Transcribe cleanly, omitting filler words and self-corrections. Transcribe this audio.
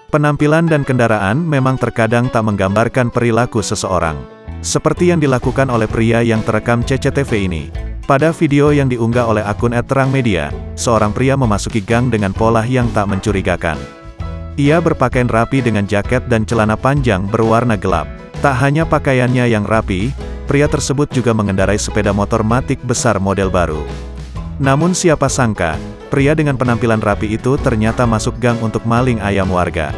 Penampilan dan kendaraan memang terkadang tak menggambarkan perilaku seseorang. Seperti yang dilakukan oleh pria yang terekam CCTV ini. Pada video yang diunggah oleh akun @terangmedia, seorang pria memasuki gang dengan pola yang tak mencurigakan. Ia berpakaian rapi dengan jaket dan celana panjang berwarna gelap. Tak hanya pakaiannya yang rapi, pria tersebut juga mengendarai sepeda motor Matic besar model baru. Namun siapa sangka, pria dengan penampilan rapi itu ternyata masuk gang untuk maling ayam warga.